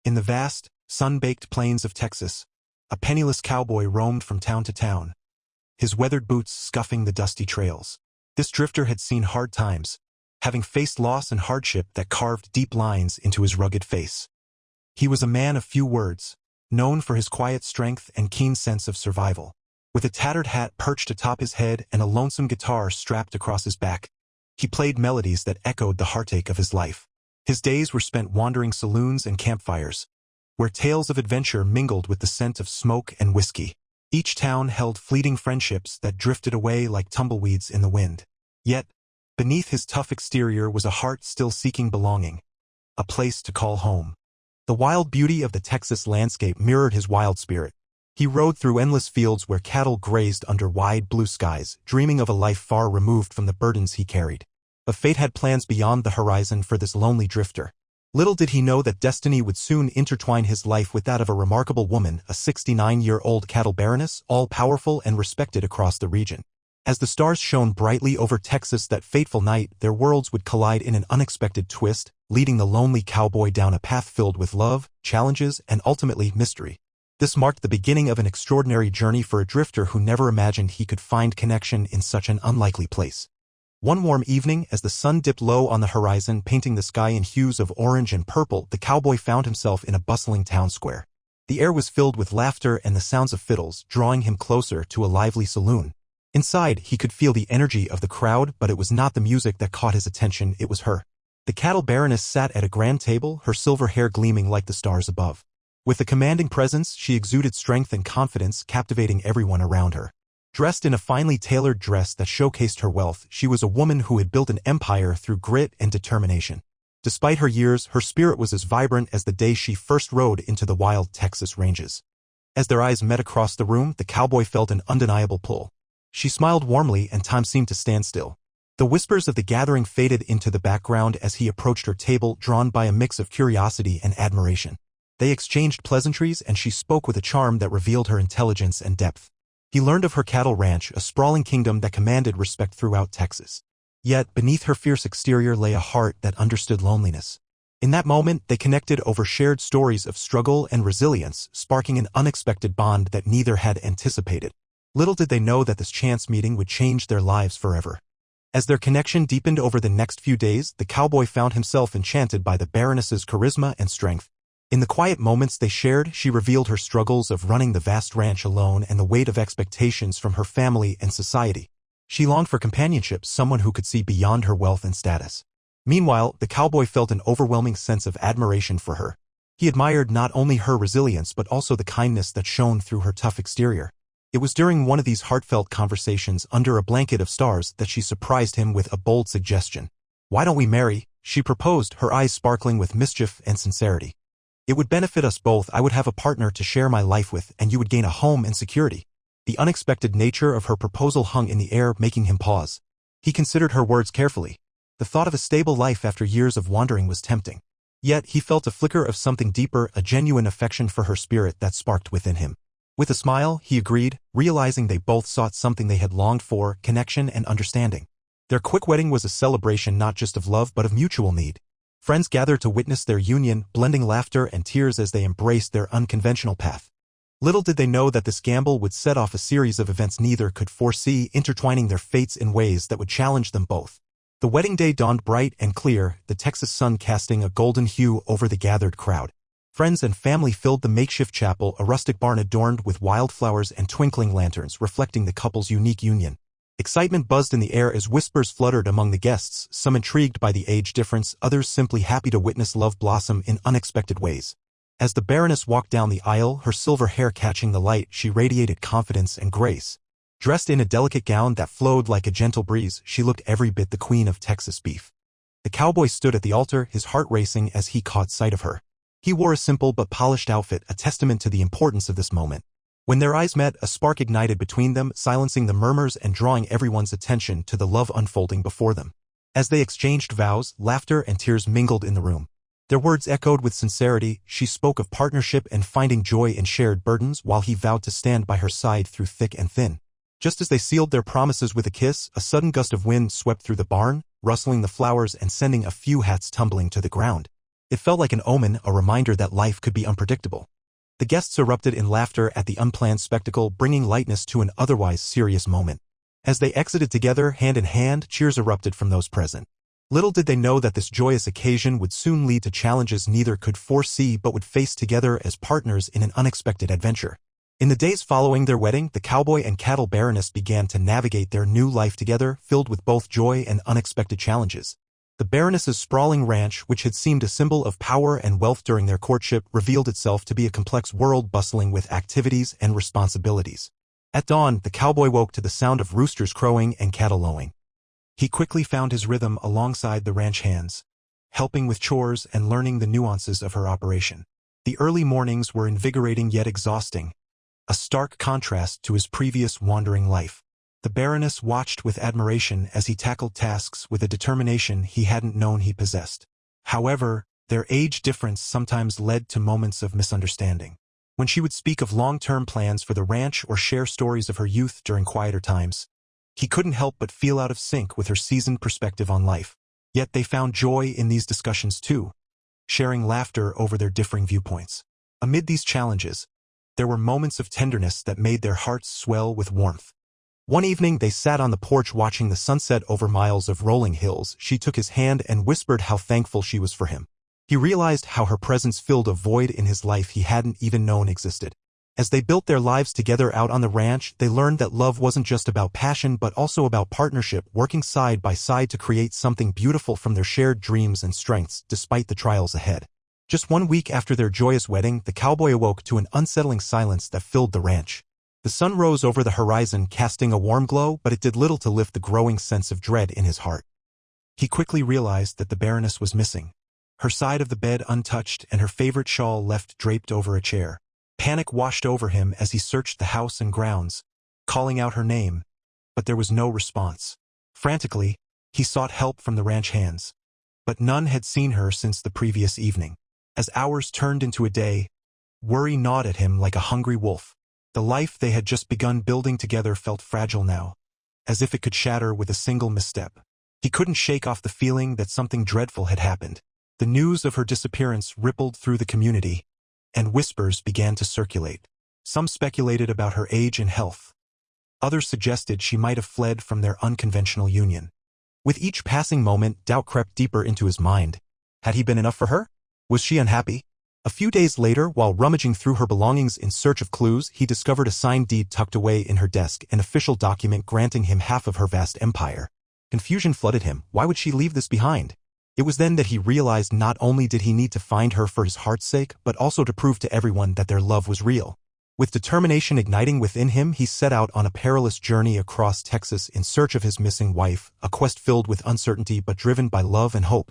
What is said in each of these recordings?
In the vast, sun-baked plains of Texas, a penniless cowboy roamed from town to town, his weathered boots scuffing the dusty trails. This drifter had seen hard times, having faced loss and hardship that carved deep lines into his rugged face. He was a man of few words, known for his quiet strength and keen sense of survival. With a tattered hat perched atop his head and a lonesome guitar strapped across his back, he played melodies that echoed the heartache of his life. His days were spent wandering saloons and campfires, where tales of adventure mingled with the scent of smoke and whiskey. Each town held fleeting friendships that drifted away like tumbleweeds in the wind. Yet, beneath his tough exterior was a heart still seeking belonging, a place to call home. The wild beauty of the Texas landscape mirrored his wild spirit. He rode through endless fields where cattle grazed under wide blue skies, dreaming of a life far removed from the burdens he carried. But fate had plans beyond the horizon for this lonely drifter. Little did he know that destiny would soon intertwine his life with that of a remarkable woman, a 69-year-old cattle baroness, all-powerful and respected across the region. As the stars shone brightly over Texas that fateful night, their worlds would collide in an unexpected twist, leading the lonely cowboy down a path filled with love, challenges, and ultimately mystery. This marked the beginning of an extraordinary journey for a drifter who never imagined he could find connection in such an unlikely place. One warm evening, as the sun dipped low on the horizon, painting the sky in hues of orange and purple, the cowboy found himself in a bustling town square. The air was filled with laughter and the sounds of fiddles, drawing him closer to a lively saloon. Inside, he could feel the energy of the crowd, but it was not the music that caught his attention, it was her. The cattle baroness sat at a grand table, her silver hair gleaming like the stars above. With a commanding presence, she exuded strength and confidence, captivating everyone around her. Dressed in a finely tailored dress that showcased her wealth, she was a woman who had built an empire through grit and determination. Despite her years, her spirit was as vibrant as the day she first rode into the wild Texas ranges. As their eyes met across the room, the cowboy felt an undeniable pull. She smiled warmly and time seemed to stand still. The whispers of the gathering faded into the background as he approached her table, drawn by a mix of curiosity and admiration. They exchanged pleasantries and she spoke with a charm that revealed her intelligence and depth. He learned of her cattle ranch, a sprawling kingdom that commanded respect throughout Texas. Yet, beneath her fierce exterior lay a heart that understood loneliness. In that moment, they connected over shared stories of struggle and resilience, sparking an unexpected bond that neither had anticipated. Little did they know that this chance meeting would change their lives forever. As their connection deepened over the next few days, the cowboy found himself enchanted by the Baroness's charisma and strength. In the quiet moments they shared, she revealed her struggles of running the vast ranch alone and the weight of expectations from her family and society. She longed for companionship, someone who could see beyond her wealth and status. Meanwhile, the cowboy felt an overwhelming sense of admiration for her. He admired not only her resilience but also the kindness that shone through her tough exterior. It was during one of these heartfelt conversations under a blanket of stars that she surprised him with a bold suggestion. "Why don't we marry?" she proposed, her eyes sparkling with mischief and sincerity. "It would benefit us both. I would have a partner to share my life with, and you would gain a home and security." The unexpected nature of her proposal hung in the air, making him pause. He considered her words carefully. The thought of a stable life after years of wandering was tempting. Yet he felt a flicker of something deeper, a genuine affection for her spirit that sparked within him. With a smile, he agreed, realizing they both sought something they had longed for, connection and understanding. Their quick wedding was a celebration not just of love but of mutual need. Friends gathered to witness their union, blending laughter and tears as they embraced their unconventional path. Little did they know that this gamble would set off a series of events neither could foresee, intertwining their fates in ways that would challenge them both. The wedding day dawned bright and clear, the Texas sun casting a golden hue over the gathered crowd. Friends and family filled the makeshift chapel, a rustic barn adorned with wildflowers and twinkling lanterns reflecting the couple's unique union. Excitement buzzed in the air as whispers fluttered among the guests, some intrigued by the age difference, others simply happy to witness love blossom in unexpected ways. As the Baroness walked down the aisle, her silver hair catching the light, she radiated confidence and grace. Dressed in a delicate gown that flowed like a gentle breeze, she looked every bit the queen of Texas beef. The cowboy stood at the altar, his heart racing as he caught sight of her. He wore a simple but polished outfit, a testament to the importance of this moment. When their eyes met, a spark ignited between them, silencing the murmurs and drawing everyone's attention to the love unfolding before them. As they exchanged vows, laughter and tears mingled in the room. Their words echoed with sincerity. She spoke of partnership and finding joy in shared burdens, while he vowed to stand by her side through thick and thin. Just as they sealed their promises with a kiss, a sudden gust of wind swept through the barn, rustling the flowers and sending a few hats tumbling to the ground. It felt like an omen, a reminder that life could be unpredictable. The guests erupted in laughter at the unplanned spectacle, bringing lightness to an otherwise serious moment. As they exited together, hand in hand, cheers erupted from those present. Little did they know that this joyous occasion would soon lead to challenges neither could foresee but would face together as partners in an unexpected adventure. In the days following their wedding, the cowboy and cattle baroness began to navigate their new life together, filled with both joy and unexpected challenges. The Baroness's sprawling ranch, which had seemed a symbol of power and wealth during their courtship, revealed itself to be a complex world bustling with activities and responsibilities. At dawn, the cowboy woke to the sound of roosters crowing and cattle lowing. He quickly found his rhythm alongside the ranch hands, helping with chores and learning the nuances of her operation. The early mornings were invigorating yet exhausting, a stark contrast to his previous wandering life. The Baroness watched with admiration as he tackled tasks with a determination he hadn't known he possessed. However, their age difference sometimes led to moments of misunderstanding. When she would speak of long-term plans for the ranch or share stories of her youth during quieter times, he couldn't help but feel out of sync with her seasoned perspective on life. Yet they found joy in these discussions too, sharing laughter over their differing viewpoints. Amid these challenges, there were moments of tenderness that made their hearts swell with warmth. One evening they sat on the porch watching the sunset over miles of rolling hills. She took his hand and whispered how thankful she was for him. He realized how her presence filled a void in his life he hadn't even known existed. As they built their lives together out on the ranch, they learned that love wasn't just about passion but also about partnership, working side by side to create something beautiful from their shared dreams and strengths, despite the trials ahead. Just 1 week after their joyous wedding, the cowboy awoke to an unsettling silence that filled the ranch. The sun rose over the horizon, casting a warm glow, but it did little to lift the growing sense of dread in his heart. He quickly realized that the Baroness was missing. Her side of the bed untouched and her favorite shawl left draped over a chair. Panic washed over him as he searched the house and grounds, calling out her name, but there was no response. Frantically, he sought help from the ranch hands, but none had seen her since the previous evening. As hours turned into a day, worry gnawed at him like a hungry wolf. The life they had just begun building together felt fragile now, as if it could shatter with a single misstep. He couldn't shake off the feeling that something dreadful had happened. The news of her disappearance rippled through the community, and whispers began to circulate. Some speculated about her age and health. Others suggested she might have fled from their unconventional union. With each passing moment, doubt crept deeper into his mind. Had he been enough for her? Was she unhappy? A few days later, while rummaging through her belongings in search of clues, he discovered a signed deed tucked away in her desk, an official document granting him half of her vast empire. Confusion flooded him. Why would she leave this behind? It was then that he realized not only did he need to find her for his heart's sake, but also to prove to everyone that their love was real. With determination igniting within him, he set out on a perilous journey across Texas in search of his missing wife, a quest filled with uncertainty but driven by love and hope.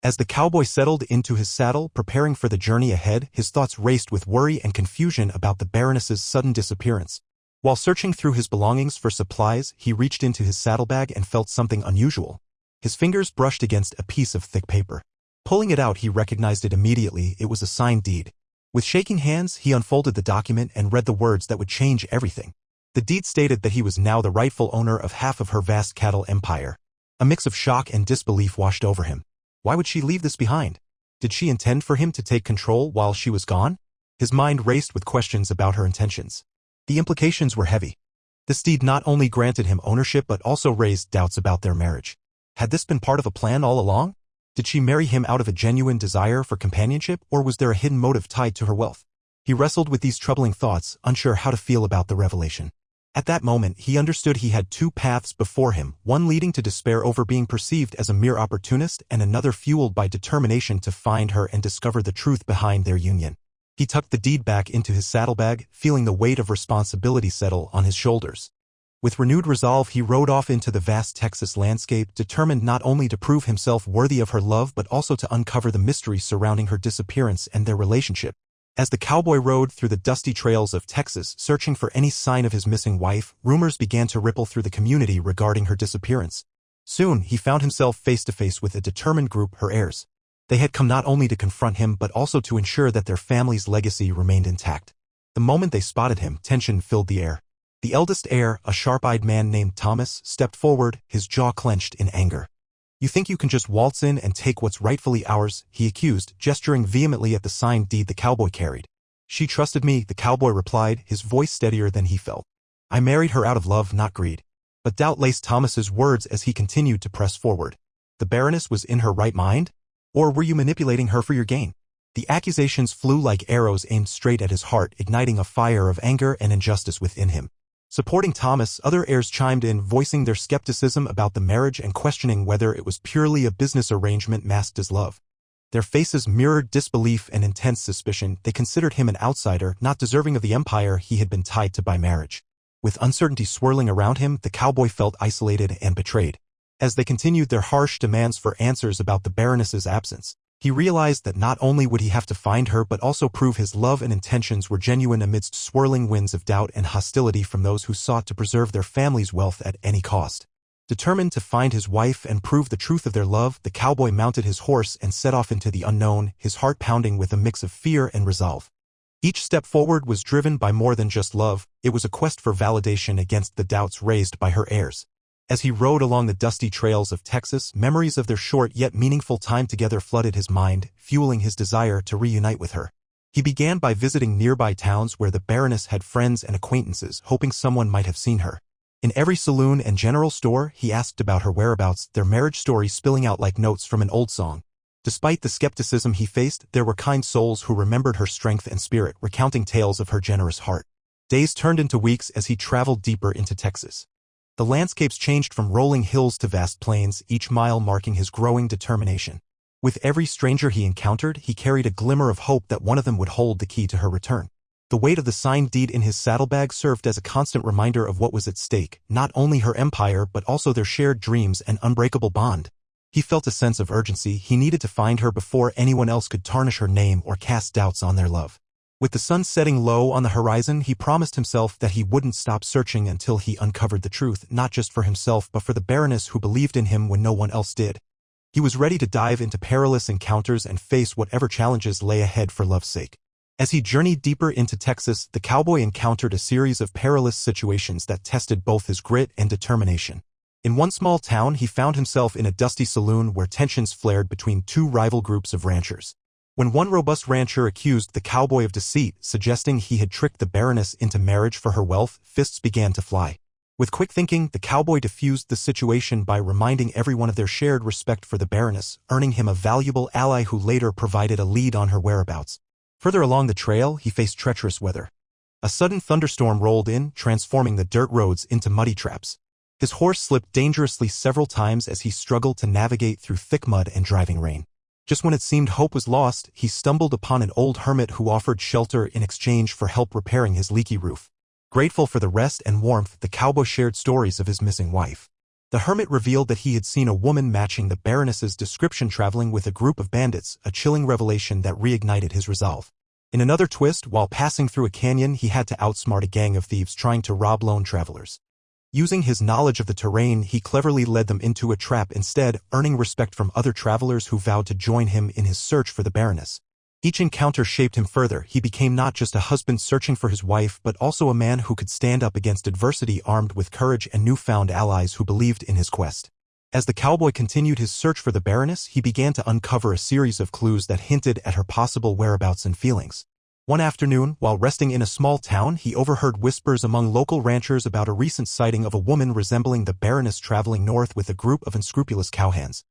As the cowboy settled into his saddle, preparing for the journey ahead, his thoughts raced with worry and confusion about the Baroness's sudden disappearance. While searching through his belongings for supplies, he reached into his saddlebag and felt something unusual. His fingers brushed against a piece of thick paper. Pulling it out, he recognized it immediately. It was a signed deed. With shaking hands, he unfolded the document and read the words that would change everything. The deed stated that he was now the rightful owner of half of her vast cattle empire. A mix of shock and disbelief washed over him. Why would she leave this behind? Did she intend for him to take control while she was gone? His mind raced with questions about her intentions. The implications were heavy. This deed not only granted him ownership but also raised doubts about their marriage. Had this been part of a plan all along? Did she marry him out of a genuine desire for companionship, or was there a hidden motive tied to her wealth? He wrestled with these troubling thoughts, unsure how to feel about the revelation. At that moment, he understood he had two paths before him, one leading to despair over being perceived as a mere opportunist and another fueled by determination to find her and discover the truth behind their union. He tucked the deed back into his saddlebag, feeling the weight of responsibility settle on his shoulders. With renewed resolve, he rode off into the vast Texas landscape, determined not only to prove himself worthy of her love but also to uncover the mystery surrounding her disappearance and their relationship. As the cowboy rode through the dusty trails of Texas, searching for any sign of his missing wife, rumors began to ripple through the community regarding her disappearance. Soon, he found himself face to face with a determined group, her heirs. They had come not only to confront him but also to ensure that their family's legacy remained intact. The moment they spotted him, tension filled the air. The eldest heir, a sharp-eyed man named Thomas, stepped forward, his jaw clenched in anger. You think you can just waltz in and take what's rightfully ours, he accused, gesturing vehemently at the signed deed the cowboy carried. She trusted me, the cowboy replied, his voice steadier than he felt. I married her out of love, not greed. But doubt laced Thomas's words as he continued to press forward. The Baroness was in her right mind? Or were you manipulating her for your gain? The accusations flew like arrows aimed straight at his heart, igniting a fire of anger and injustice within him. Supporting Thomas, other heirs chimed in, voicing their skepticism about the marriage and questioning whether it was purely a business arrangement masked as love. Their faces mirrored disbelief and intense suspicion. They considered him an outsider, not deserving of the empire he had been tied to by marriage. With uncertainty swirling around him, the cowboy felt isolated and betrayed. As they continued their harsh demands for answers about the Baroness's absence, he realized that not only would he have to find her but also prove his love and intentions were genuine amidst swirling winds of doubt and hostility from those who sought to preserve their family's wealth at any cost. Determined to find his wife and prove the truth of their love, the cowboy mounted his horse and set off into the unknown, his heart pounding with a mix of fear and resolve. Each step forward was driven by more than just love. It was a quest for validation against the doubts raised by her heirs. As he rode along the dusty trails of Texas, memories of their short yet meaningful time together flooded his mind, fueling his desire to reunite with her. He began by visiting nearby towns where the Baroness had friends and acquaintances, hoping someone might have seen her. In every saloon and general store, he asked about her whereabouts, their marriage story spilling out like notes from an old song. Despite the skepticism he faced, there were kind souls who remembered her strength and spirit, recounting tales of her generous heart. Days turned into weeks as he traveled deeper into Texas. The landscapes changed from rolling hills to vast plains, each mile marking his growing determination. With every stranger he encountered, he carried a glimmer of hope that one of them would hold the key to her return. The weight of the signed deed in his saddlebag served as a constant reminder of what was at stake, not only her empire but also their shared dreams and unbreakable bond. He felt a sense of urgency. He needed to find her before anyone else could tarnish her name or cast doubts on their love. With the sun setting low on the horizon, he promised himself that he wouldn't stop searching until he uncovered the truth, not just for himself but for the Baroness who believed in him when no one else did. He was ready to dive into perilous encounters and face whatever challenges lay ahead for love's sake. As he journeyed deeper into Texas, the cowboy encountered a series of perilous situations that tested both his grit and determination. In one small town, he found himself in a dusty saloon where tensions flared between two rival groups of ranchers. When one robust rancher accused the cowboy of deceit, suggesting he had tricked the Baroness into marriage for her wealth, fists began to fly. With quick thinking, the cowboy diffused the situation by reminding everyone of their shared respect for the Baroness, earning him a valuable ally who later provided a lead on her whereabouts. Further along the trail, he faced treacherous weather. A sudden thunderstorm rolled in, transforming the dirt roads into muddy traps. His horse slipped dangerously several times as he struggled to navigate through thick mud and driving rain. Just when it seemed hope was lost, he stumbled upon an old hermit who offered shelter in exchange for help repairing his leaky roof. Grateful for the rest and warmth, the cowboy shared stories of his missing wife. The hermit revealed that he had seen a woman matching the Baroness's description traveling with a group of bandits, a chilling revelation that reignited his resolve. In another twist, while passing through a canyon, he had to outsmart a gang of thieves trying to rob lone travelers. Using his knowledge of the terrain, he cleverly led them into a trap instead, earning respect from other travelers who vowed to join him in his search for the Baroness. Each encounter shaped him further. He became not just a husband searching for his wife but also a man who could stand up against adversity, armed with courage and newfound allies who believed in his quest. As the cowboy continued his search for the Baroness, he began to uncover a series of clues that hinted at her possible whereabouts and feelings. One afternoon, while resting in a small town, he overheard whispers among local ranchers about a recent sighting of a woman resembling the Baroness traveling north with a group of unscrupulous cowhands.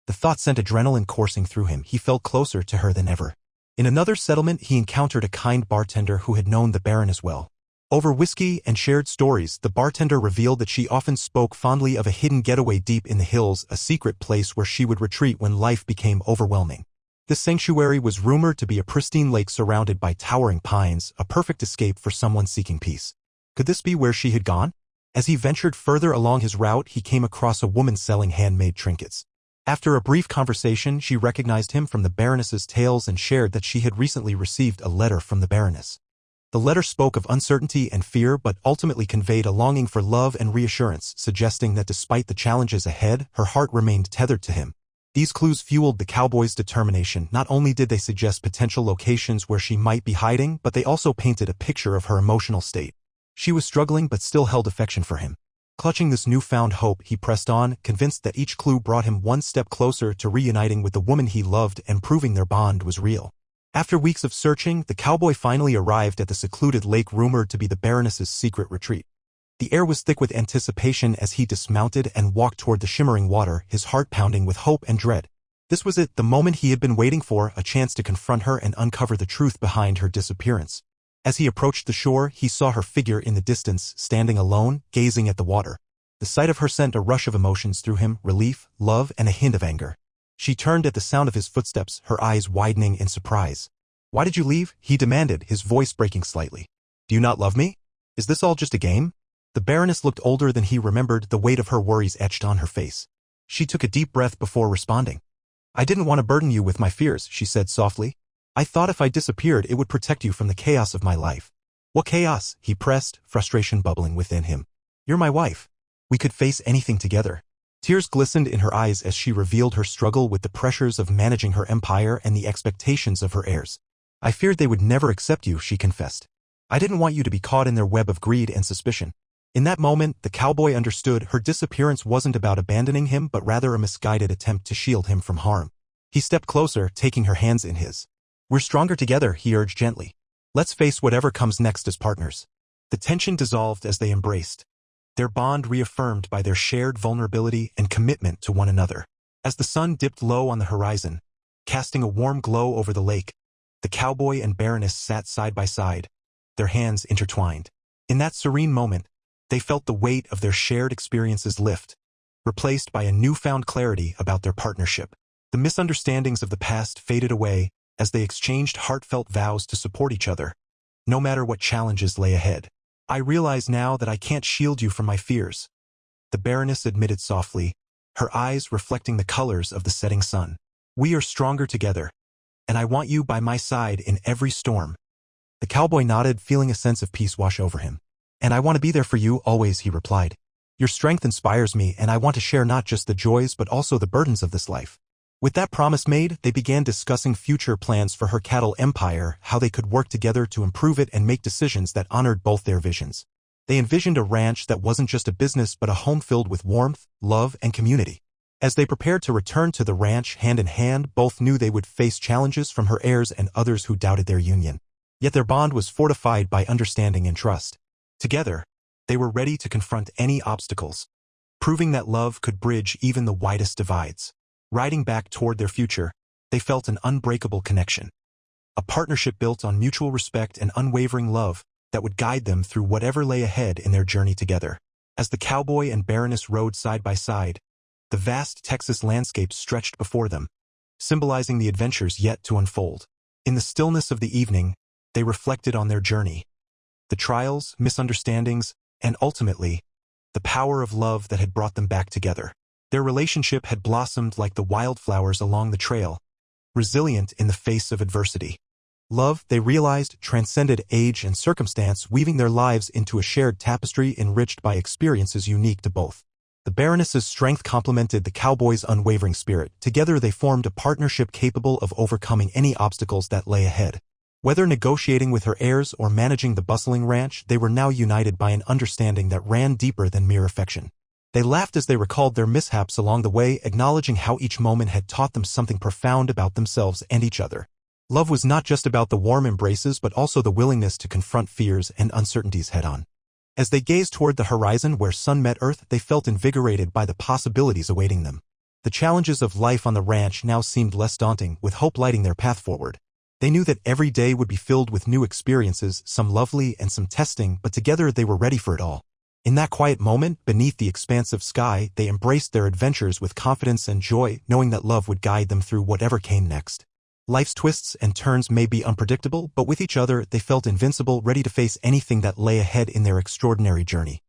The thought sent adrenaline coursing through him. He felt closer to her than ever. In another settlement, he encountered a kind bartender who had known the Baroness well. Over whiskey and shared stories, the bartender revealed that she often spoke fondly of a hidden getaway deep in the hills, a secret place where she would retreat when life became overwhelming. This sanctuary was rumored to be a pristine lake surrounded by towering pines, a perfect escape for someone seeking peace. Could this be where she had gone? As he ventured further along his route, he came across a woman selling handmade trinkets. After a brief conversation, she recognized him from the Baroness's tales and shared that she had recently received a letter from the Baroness. The letter spoke of uncertainty and fear but ultimately conveyed a longing for love and reassurance, suggesting that despite the challenges ahead, her heart remained tethered to him. These clues fueled the cowboy's determination. Not only did they suggest potential locations where she might be hiding, but they also painted a picture of her emotional state. She was struggling but still held affection for him. Clutching this newfound hope, he pressed on, convinced that each clue brought him one step closer to reuniting with the woman he loved and proving their bond was real. After weeks of searching, the cowboy finally arrived at the secluded lake rumored to be the Baroness's secret retreat. The air was thick with anticipation as he dismounted and walked toward the shimmering water, his heart pounding with hope and dread. This was it, the moment he had been waiting for, a chance to confront her and uncover the truth behind her disappearance. As he approached the shore, he saw her figure in the distance, standing alone, gazing at the water. The sight of her sent a rush of emotions through him, relief, love, and a hint of anger. She turned at the sound of his footsteps, her eyes widening in surprise. "Why did you leave?" he demanded, his voice breaking slightly. "Do you not love me? Is this all just a game?" The Baroness looked older than he remembered, the weight of her worries etched on her face. She took a deep breath before responding. "I didn't want to burden you with my fears," she said softly. "I thought if I disappeared it would protect you from the chaos of my life." "What chaos?" he pressed, frustration bubbling within him. "You're my wife. We could face anything together." Tears glistened in her eyes as she revealed her struggle with the pressures of managing her empire and the expectations of her heirs. "I feared they would never accept you," she confessed. "I didn't want you to be caught in their web of greed and suspicion." In that moment, the cowboy understood her disappearance wasn't about abandoning him but rather a misguided attempt to shield him from harm. He stepped closer, taking her hands in his. "We're stronger together," he urged gently. "Let's face whatever comes next as partners." The tension dissolved as they embraced, their bond reaffirmed by their shared vulnerability and commitment to one another. As the sun dipped low on the horizon, casting a warm glow over the lake, the cowboy and Baroness sat side by side, their hands intertwined. In that serene moment, they felt the weight of their shared experiences lift, replaced by a newfound clarity about their partnership. The misunderstandings of the past faded away as they exchanged heartfelt vows to support each other, no matter what challenges lay ahead. "I realize now that I can't shield you from my fears," the Baroness admitted softly, her eyes reflecting the colors of the setting sun. "We are stronger together, and I want you by my side in every storm." The cowboy nodded, feeling a sense of peace wash over him. "And I want to be there for you always," he replied. "Your strength inspires me, and I want to share not just the joys but also the burdens of this life." With that promise made, they began discussing future plans for her cattle empire, how they could work together to improve it and make decisions that honored both their visions. They envisioned a ranch that wasn't just a business but a home filled with warmth, love, and community. As they prepared to return to the ranch hand in hand, both knew they would face challenges from her heirs and others who doubted their union. Yet their bond was fortified by understanding and trust. Together, they were ready to confront any obstacles, proving that love could bridge even the widest divides. Riding back toward their future, they felt an unbreakable connection. A partnership built on mutual respect and unwavering love that would guide them through whatever lay ahead in their journey together. As the cowboy and Baroness rode side by side, the vast Texas landscape stretched before them, symbolizing the adventures yet to unfold. In the stillness of the evening, they reflected on their journey, the trials, misunderstandings, and ultimately, the power of love that had brought them back together. Their relationship had blossomed like the wildflowers along the trail, resilient in the face of adversity. Love, they realized, transcended age and circumstance, weaving their lives into a shared tapestry enriched by experiences unique to both. The Baroness's strength complemented the cowboy's unwavering spirit. Together they formed a partnership capable of overcoming any obstacles that lay ahead. Whether negotiating with her heirs or managing the bustling ranch, they were now united by an understanding that ran deeper than mere affection. They laughed as they recalled their mishaps along the way, acknowledging how each moment had taught them something profound about themselves and each other. Love was not just about the warm embraces but also the willingness to confront fears and uncertainties head-on. As they gazed toward the horizon where sun met earth, they felt invigorated by the possibilities awaiting them. The challenges of life on the ranch now seemed less daunting, with hope lighting their path forward. They knew that every day would be filled with new experiences, some lovely and some testing, but together they were ready for it all. In that quiet moment, beneath the expansive sky, they embraced their adventures with confidence and joy, knowing that love would guide them through whatever came next. Life's twists and turns may be unpredictable, but with each other, they felt invincible, ready to face anything that lay ahead in their extraordinary journey.